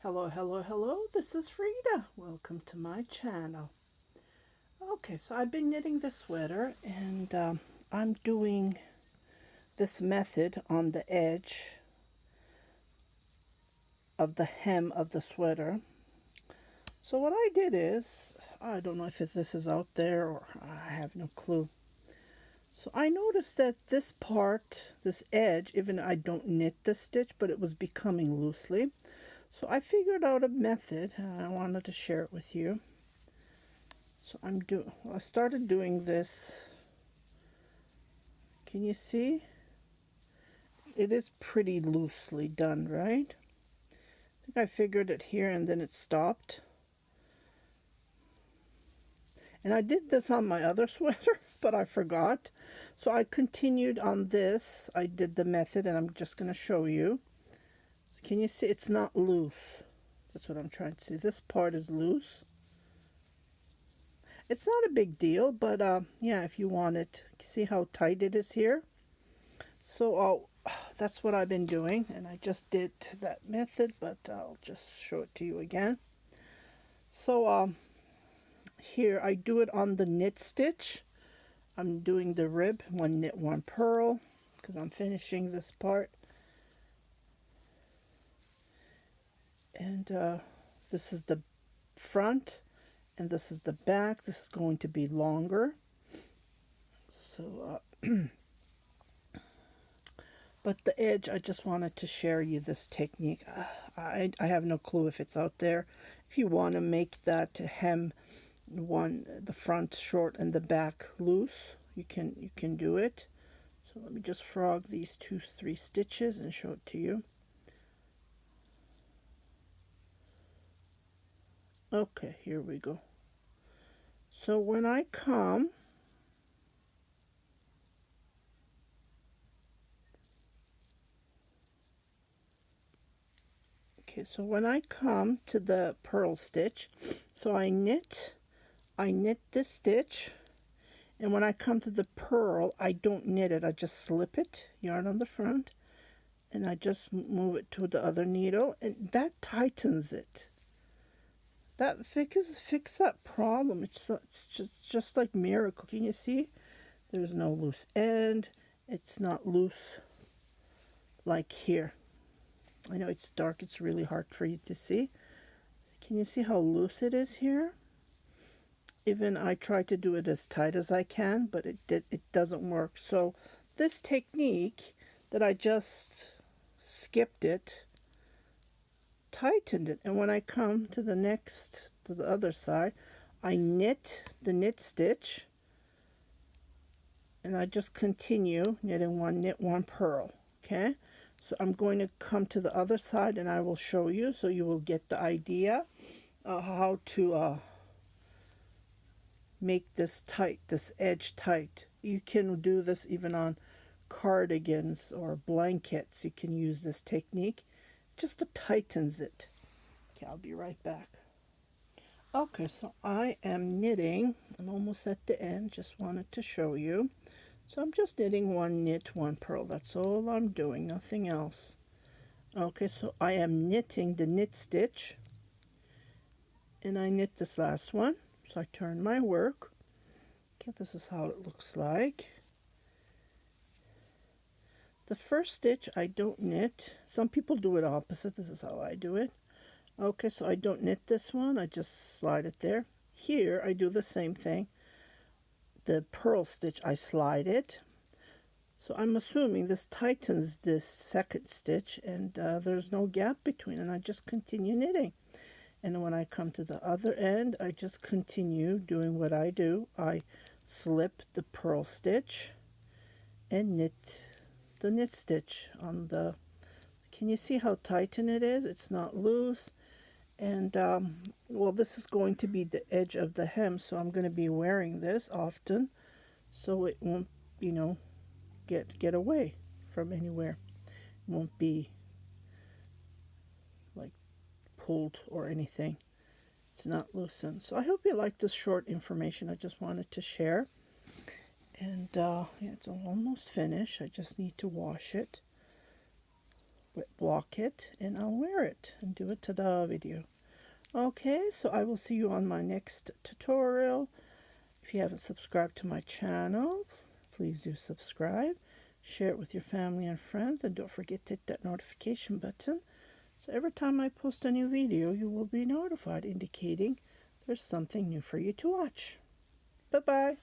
Hello, hello, hello. This is Frida. Welcome to my channel. Okay, so I've been knitting this sweater and I'm doing this method on the edge of the hem of the sweater. So what I did is, I don't know if this is out there or I have no clue. So I noticed that this part, this edge, even I don't knit the stitch, but it was becoming loosely. So I figured out a method and I wanted to share it with you. So I started doing this. Can you see? It is pretty loosely done, right? I think I figured it here and then it stopped. And I did this on my other sweater, but I forgot. So I continued on this. I did the method and I'm just going to show you. So can you see? It's not loose. That's what I'm trying to see. This part is loose. It's not a big deal, but yeah, if you want it, see how tight it is here? So that's what I've been doing, and I just did that method, but I'll just show it to you again. So here I do it on the knit stitch. I'm doing the rib, one knit, one purl, because I'm finishing this part. And this is the front, and this is the back. This is going to be longer. So but the edge, I just wanted to share you this technique. I have no clue if it's out there. If you want to make that hem the front short and the back loose, you can do it. So let me just frog these 2-3 stitches and show it to you. Okay, here we go. So when I come, okay, so when I come to the purl stitch, so I knit this stitch, and when I come to the purl, I don't knit it, I just slip it, yarn on the front, and I just move it to the other needle, and that tightens it. That fix that problem. It's just like miracle. Can you see? There's no loose end. It's not loose like here. I know it's dark. It's really hard for you to see. Can you see how loose it is here? Even I try to do it as tight as I can, but it doesn't work. So this technique that I just skipped it, tightened it, and when I come to the other side, I knit the knit stitch, and I just continue knitting one knit, one purl. Okay, so I'm going to come to the other side and I will show you, so you will get the idea how to make this tight, this edge tight. You can do this even on cardigans or blankets. You can use this technique just to tightens it. Okay, I'll be right back. Okay, so I am knitting. I'm almost at the end. Just wanted to show you. So I'm just knitting one knit, one purl. That's all I'm doing, nothing else. Okay, so I am knitting the knit stitch, and I knit this last one. So I turn my work. Okay, this is how it looks like. The first stitch I don't knit. Some people do it opposite. This is how I do it. Okay, so I don't knit this one. I just slide it there. Here I do the same thing. The purl stitch, I slide it. So I'm assuming this tightens this second stitch, and there's no gap between, and I just continue knitting. And when I come to the other end, I just continue doing what I do. I slip the purl stitch and knit the knit stitch on the, can you see how tightened it is? It's not loose. And well, this is going to be the edge of the hem, so I'm going to be wearing this often, so it won't, you know, get away from anywhere. It won't be like pulled or anything. It's not loosened. So I hope you like this short information I just wanted to share. And yeah, it's almost finished. I just need to wash it. block it, and I'll wear it and do it to the video. Okay, so I will see you on my next tutorial. If you haven't subscribed to my channel, please do subscribe. Share it with your family and friends, and don't forget to hit that notification button. So every time I post a new video, you will be notified, indicating there's something new for you to watch. Bye-bye.